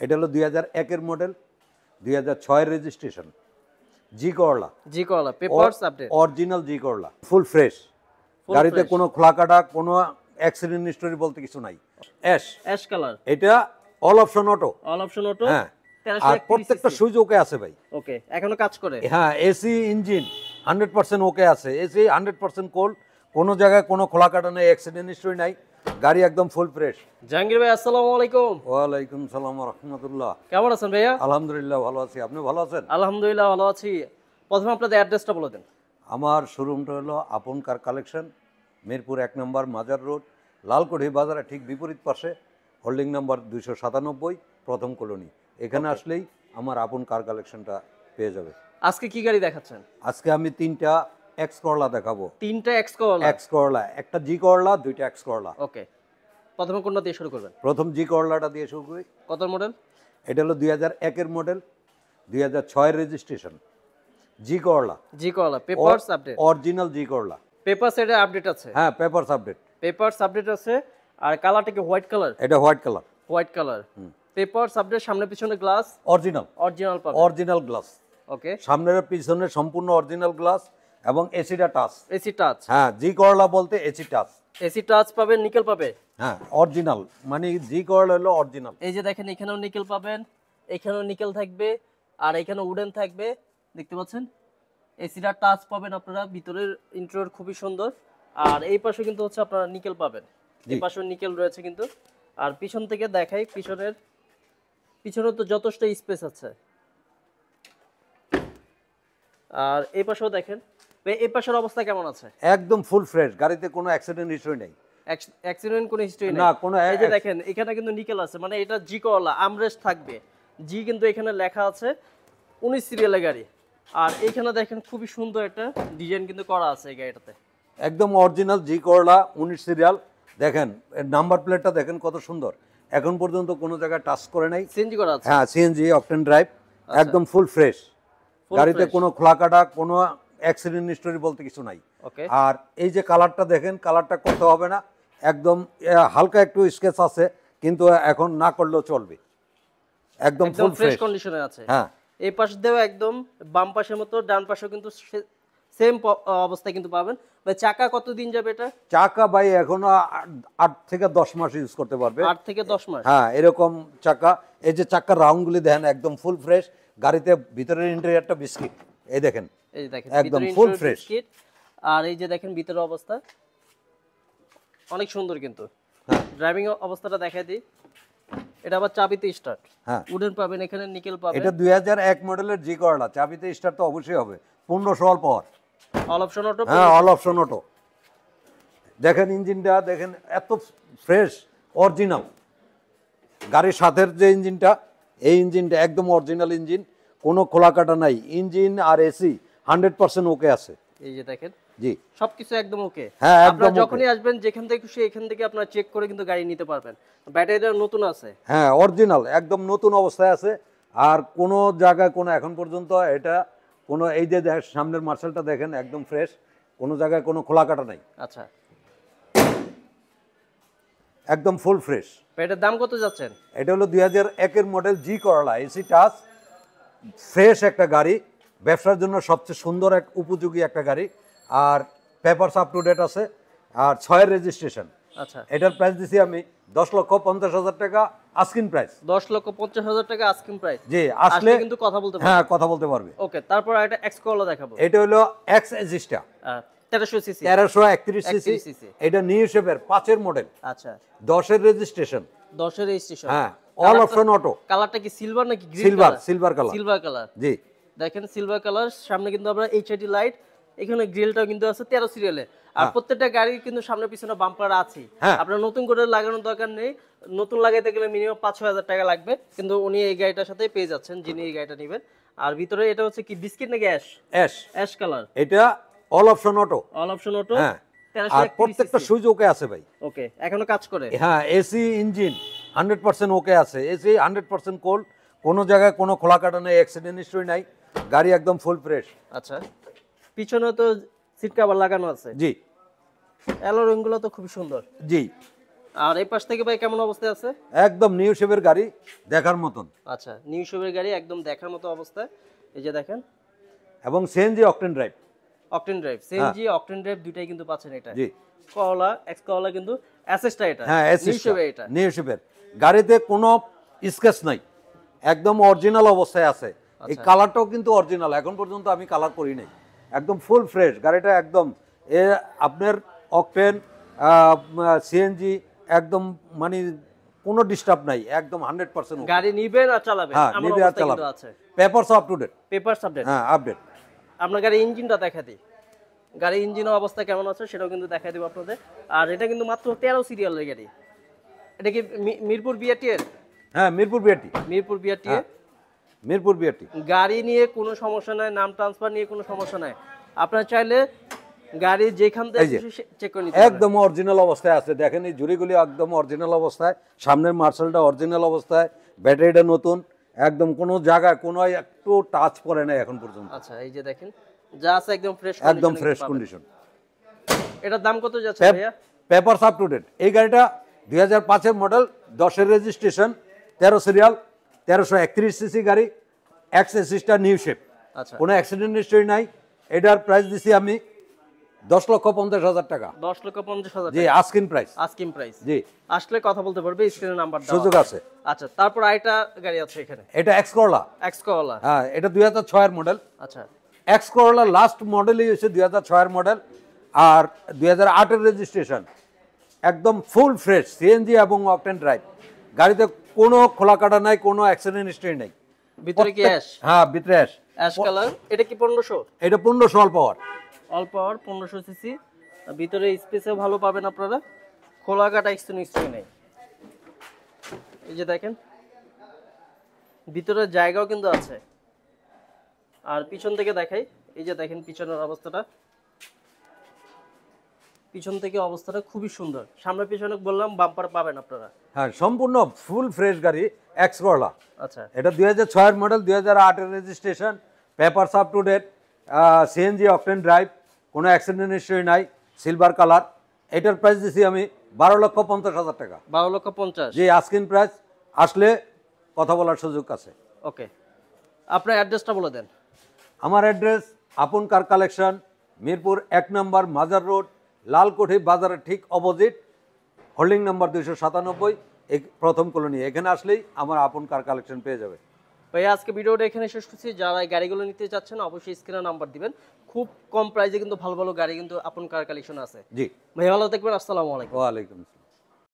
এটা হলো 2001 এর মডেল, 2006 এর রেজিস্ট্রেশন, জি করলা। জি করলা পেপারস আপডেট, অরিজিনাল জি করলা, ফুল ফ্রেশ। গাড়িতে কোনো খোলা কাটা, কোনো অ্যাক্সিডেন্ট হিস্টোরি বলতে কিছু নাই। অ্যাশ কালার, এটা all option auto. All option auto. হ্যাঁ, আর প্রত্যেকটা সুইচ ওকে আছে ভাই। ওকে, এখনো কাজ করে। হ্যাঁ, এসি ইঞ্জিন 100% ওকে আছে, এসি 100% কোল্ড, কোনো জায়গায় কোনো খোলা কাটা নেই, অ্যাক্সিডেন্ট হিস্টোরি নাই, গাড়ি একদম ফুল ফ্রেশ। জাহাঙ্গীর ভাই আসসালামু আলাইকুম। ওয়ালাইকুম সালাম ওয়া রাহমাতুল্লাহ। কেমন আছেন ভাইয়া? আলহামদুলিল্লাহ ভালো আছি, আপনি ভালো আছেন? আলহামদুলিল্লাহ ভালো আছি। প্রথমে আপনাদের অ্যাড্রেসটা বলে দেন। আমার শোরুমটা হলো আপন কার কালেকশন, মিরপুর 1 নম্বর মাজার রোড, লালকুঠি বাজারের ঠিক বিপরীত পাশে, হোল্ডিং নাম্বার 297, প্রথম কলোনি। এখানে আসলেই আমার আপন কার কালেকশনটা পেয়ে যাবে। আজকে কি গাড়ি দেখাচ্ছেন? আজকে আমি 3টা এক্স করলা দেখাবো। 3টা এক্স করলা। এক্স করলা, একটা জি করলা, 2টা এক্স করলা। ওকে, প্রথমে কোনটা দিয়ে শুরু করবেন? প্রথম জি করলাটা দিয়ে শুরু করি। কত মডেল? এটা হলো 2001 এর মডেল, 2006 এর রেজিস্ট্রেশন, জি করলা। জি করলা পেপারস আপডেট, অরিজিনাল জি করলা। পেপারস এর আপডেট আছে? হ্যাঁ, পেপারস আপডেট। পেপারস আপডেট আছে। আর কালারটা কি হোয়াইট কালার? এটা white colour. White colour. Papers update, সামনে পিছনে গ্লাস অরিজিনাল। অরিজিনাল পাবেন। Original glass. ওকে, সামনের পিছনে সম্পূর্ণ অরিজিনাল গ্লাস এবং এসিটা টাচ। AC touch. হ্যাঁ, জি করলা বলতে এসি টাচ। এসি টাচ পাবেন, নিকেল পাবে। হ্যাঁ, অরিজিনাল, মানে জি করলা হলো অরিজিনাল। এই যে দেখেন, এখানেও নিকেল পাবেন, এখানেও নিকেল থাকবে, আর এখানে উডেন থাকবে, দেখতে পাচ্ছেন। এসিটা টাচ পাবেন আপনারা, ভিতরের ইন্টেরিয়র খুবই সুন্দর। আর এই পাশে কিন্তু হচ্ছে আপনারা নিকেল পাবেন, এই পাশেও নিকেল রয়েছে কিন্তু। আর পিছন থেকে দেখাই, পিছনে তো যথেষ্ট স্পেস আছে। আর এই পাশেও দেখেন, এই পাশের অবস্থা কেমন আছে? একদম ফুল ফ্রেশ, গাড়িতে কোনো অ্যাক্সিডেন্ট হিস্টরি নেই। অ্যাক্সিডেন্ট কোনো হিস্টরি নেই না, কোনো। এই যে দেখেন, এখানে কিন্তু নিকেল আছে, মানে এটা জি করলা, আমরেস্ট থাকবে জি, কিন্তু এখানে লেখা আছে 19 সিরিয়ালের গাড়ি। আর এখানে দেখেন খুবই সুন্দর একটা ডিজাইন কিন্তু করা আছে এই গাড়িটাতে, একদম অরিজিনাল জি করলা 19 সিরিয়াল। দেখেন নাম্বার প্লেটটা দেখেন কত সুন্দর, এখন পর্যন্ত কোনো জায়গায় টাচ করে নাই। সিএনজি করা আছে? হ্যাঁ, সিএনজি অকটেন ড্রাইভ, একদম ফুল ফ্রেশ। গাড়িতে কোনো খোলা কাটা, কোনো অ্যাক্সিডেন্ট হিস্টোরি বলতে কিছু নাই। ওকে, আর এই যে কালারটা দেখেন, কালারটা করতে হবে না, একদম হালকা একটু স্কেচ আছে, কিন্তু এখন না করলেও চলবে, একদম ফুল ফ্রেশ ফ্রেশ কন্ডিশনে আছে। হ্যাঁ, এই পাশ দিয়েও একদম বাম পাশের মতো, ডান পাশেও কিন্তু সেম অবস্থায় কিন্তু পাবেন। ভাই চাকা কতদিন যাবে এটা? চাকা ভাই এখনো 8 থেকে 10 মাস ইউজ করতে পারবে। 8 থেকে 10 মাস? হ্যাঁ, এরকম চাকা। এই যে চাকার রাউন্ডগুলি দেখেন, একদম ফুল ফ্রেশ। গাড়িতে ভিতরের ইন্টেরিয়রটা বিস্কিট, এই দেখেন, এই যে দেখেন একদম ফুল ফ্রেশ। আর এই যে দেখেন ভিতরের অবস্থা অনেক সুন্দর কিন্তু। ড্রাইভিং অবস্থাটা দেখাই দিই। এটা আবার চাবিতে স্টার্ট। হ্যাঁ, উডেন পাবেন, এখানে নিকেল পাবেন। এটা 2001 মডেলের জি করলা, চাবিতে স্টার্ট তো অবশ্যই হবে, 1500 পাওয়ার। All option auto? হ্যাঁ, অল অপশন অটো। দেখেন ইঞ্জিনটা দেখেন, এত ফ্রেশ, অরিজিনাল। গাড়ির সাথের যে ইঞ্জিনটা, এই ইঞ্জিনটা একদম অরিজিনাল ইঞ্জিন, কোনো খোলা কাটা নাই। ইঞ্জিন আর এসি 100% ওকে আছে। এই যে দেখেন, জি, সবকিছু একদম ওকে। হ্যাঁ, আপনারা একদম যখনই আসবেন, যেখান থেকে খুশি এখান থেকে আপনারা চেক করে কিন্তু গাড়ি নিতে পারবেন। ব্যাটারিটা নতুন আছে? হ্যাঁ, অরিজিনাল, একদম নতুন অবস্থায় আছে। আর কোনো জায়গায় কোনো এখন পর্যন্ত এটা কোনো, এই যে সামনের মার্শালটা দেখেন, একদম ফ্রেশ, কোনো জায়গায় কোনো খোলা কাটা নাই, আচ্ছা, একদম ফুল ফ্রেশ। এটার দাম কত যাচ্ছেন? এটা হলো 2001 এর মডেল জি করলা, এসি টাচ, ফ্রেশ একটা গাড়ি, ব্যবসার জন্য সবচেয়ে সুন্দর এক উপযোগী একটা গাড়ি। আর পেপারস আপ টু ডেট আছে, আর 6 এর রেজিস্ট্রেশন। আচ্ছা, এটার প্রাইস দিছি আমি 10,50,000 টাকা, আস্কিং প্রাইস। 10,50,000 টাকা আস্কিং প্রাইস। জি, আসলে কিন্তু কথা বলতে পারবে। হ্যাঁ, কথা বলতে পারবে। ওকে, তারপর একটা এক্স করলা দেখাবো। এটা হলো এক্স এজিস্টা, 1300 সিসি, 1331 সিসি। 31 সিসি। এটা নিউ শেপের 5 এর মডেল, আচ্ছা, 10 এর রেজিস্ট্রেশন, 10 এর রেজিস্ট্রেশন। হ্যাঁ, অল অপশন অটো। কালারটা কি সিলভার নাকি green? Silver colour. Silver colour, জি, দেখেন সিলভার কালার। সামনে কিন্তু আমরা এইচআইডি লাইট, এখানে গ্রিলটাও কিন্তু আছে 13 সিরিয়ালে। আর প্রত্যেকটা গাড়ির কিন্তু সামনে পিছনে বাম্পার আছে। আপনার নতুন করে লাগানোর দরকার নেই, নতুন লাগাইতে গেলে মিনিমাম 5-6 হাজার টাকা লাগবে, কিন্তু উনি এই গাড়িটার সাথে পেয়ে যাচ্ছেন, যিনি এই গাড়িটা নেবেন। আর ভিতরে এটা হচ্ছে কি বিস্কিট নাকি অ্যাশ? Ash colour. এটা all option auto. All option auto. হ্যাঁ, আর প্রত্যেকটা সুইচ ওকে আছে ভাই। ওকে, এখনো কাজ করে? হ্যাঁ, এসি ইঞ্জিন 100% ওকে আছে, এসি 100% কোল্ড, কোনো জায়গায় কোনো খোলা কাটা নেই, অ্যাক্সিডেন্ট হিস্টরি নাই, গাড়ি একদম ফুল ফ্রেশ। আচ্ছা, পিছনে তো সিট কভার লাগানো আছে? জি, অ্যালোরিং গুলো তো খুব সুন্দর। জি, আর এই পাশ থেকে ভাই কেমন অবস্থায় আছে? একদম নিউ শেপের গাড়ি, দেখার মতন। আচ্ছা, নিউ শেপের গাড়ি একদম দেখার মতো অবস্থায়। এই যে দেখেন, এবং CNG octane drive. Octane drive, CNG octane drive দুইটাই কিন্তু পাচ্ছেন এটা। জি, করলা, এক্স করলা কিন্তু অ্যাসেসটা এটা। হ্যাঁ নিউ শেপের এটা। নিউ শেপের গাড়িতে কোনো স্কেচ নাই, একদম অরিজিনাল অবস্থায় আছে। এই কালারটাও কিন্তু অরিজিনাল, এখন পর্যন্ত আমি কালার করি নাই, একদম ফুল ফ্রেশ গাড়িটা একদম। এ আপনার অকটেন সিএনজি একদম মানে কোনো ডিস্টার্ব নাই, একদম 100%। গাড়ি নিবেন আর চালাবেন, হ্যাঁ, আমার নিবে আর অবস্থা কিন্তু চালাবেন। আছে। Papers up to date. Papers update. হ্যাঁ, আপডেট। আপনার গাড়ির ইঞ্জিনটা দেখা দিই, গাড়ির ইঞ্জিনের অবস্থা কেমন আছে সেটাও কিন্তু দেখা দিব আপনাদের। আর এটা কিন্তু মাত্র 13 সিরিয়ালের গাড়ি। এটা কি মিরপুর বিআরটি এর? হ্যাঁ, মিরপুর বিআরটি। মিরপুর বিআরটি এর মিরপুর বিআরটি। গাড়ি নিয়ে কোনো সমস্যা নাই, নাম ট্রান্সফার নিয়ে কোনো সমস্যা নাই। আপনারা চাইলে গাড়ি যেখান থেকে চেক করে নিতে পারবেন। একদম অরিজিনাল অবস্থায় আছে, দেখেন এই জুড়িগুলি একদম অরিজিনাল অবস্থায়, সামনের মার্শালটা অরিজিনাল অবস্থায়, ব্যাটারিটা নতুন, একদম কোনো জায়গায় কোনো একটু টাচ পড়ে নাই এখন পর্যন্ত। আচ্ছা, এই যে দেখেন যা আছে একদম ফ্রেশ, একদম ফ্রেশ কন্ডিশন। এটার দাম কত যাচ্ছে ভাইয়া? Papers up to date. এই গাড়িটা 2005-এর মডেল, 10-এর রেজিস্ট্রেশন, 13 সিরিয়াল, 1331 সিসি গাড়ি, এক্স এসিস্টা নিউ শেপ, আচ্ছা, কোনো অ্যাক্সিডেন্ট হিস্টরি নাই। এটার প্রাইস দিছি আমি 10,50,000 টাকা। 10,50,000 জি, আস্কিং প্রাইস। Asking price. জি, আসলে কথা বলতে পারবে, স্ক্রিনে নাম্বার দাও সুযোগ আছে। আচ্ছা, তারপর আরেকটা গাড়ি আছে এখানে, এটা এক্স করলা। X Corolla. হ্যাঁ, এটা 2006-এর মডেল। আচ্ছা, এক্স করলা লাস্ট মডেলই হচ্ছে 2006-এর মডেল, আর 2008-এর রেজিস্ট্রেশন, একদম ফুল ফ্রেশ সিএনজি এবং অকটেন ড্রাইভ। গাড়িতে কোনো খোলা কাটা নাই, কোনো অ্যাক্সিডেন্ট হিস্টরি নাই। ভিতরে কি অ্যাশ? হ্যাঁ, ভিতরে অ্যাশ। Ash colour. এটা কি 1500? এটা 1500 অল পাওয়ার। অল পাওয়ার 1500 সিসি। ভিতরে স্পেসও ভালো পাবেন আপনারা, খোলা কাটা হিস্টরি নেই। এই যে দেখেন ভিতরে জায়গাও কিন্তু আছে। আর পিছন থেকে দেখাই, এই যে দেখেন পিছনের অবস্থাটা, পিছন থেকে অবস্থাটা খুবই সুন্দর। সামনে পিছনে বললাম বাম্পার পাবেন আপনারা। হ্যাঁ, সম্পূর্ণ ফুল ফ্রেশ গাড়ি এক্স করলা। আচ্ছা, এটা 2006-এর মডেল, 2008-এর registration, papers up to date, CNG octane drive, কোনো অ্যাক্সিডেন্ট হিস্টরি নাই, সিলভার কালার। এটার প্রাইস দিছি আমি 12,50,000 টাকা। 12,50,000। যে আস্কিং প্রাইস, আসলে কথা বলার সুযোগ আছে। ওকে, আপনার অ্যাড্রেসটা বলে দেন। আমার অ্যাড্রেস আপন কার কালেকশন, মিরপুর 1 নম্বর মাজার রোড, লালকুঠি বাজারের ঠিক অপোজিট, হোল্ডিং নাম্বার 297, এই প্রথম কলোনি। এখানে আসলেই আমার আপন কার কালেকশন পেয়ে যাবে। ভাই আজকে ভিডিওটা এখানে শেষ করছি। যারা এই গাড়িগুলো নিতে চাচ্ছেন অবশ্যই স্ক্রিনে নাম্বার দিবেন। খুব কম প্রাইসে কিন্তু ভালো ভালো গাড়ি কিন্তু আপন কার কালেকশন আছে। জি, ভাই ভালো থাকবেন, আসসালামু আলাইকুম। ওয়ালাইকুম আসসালাম।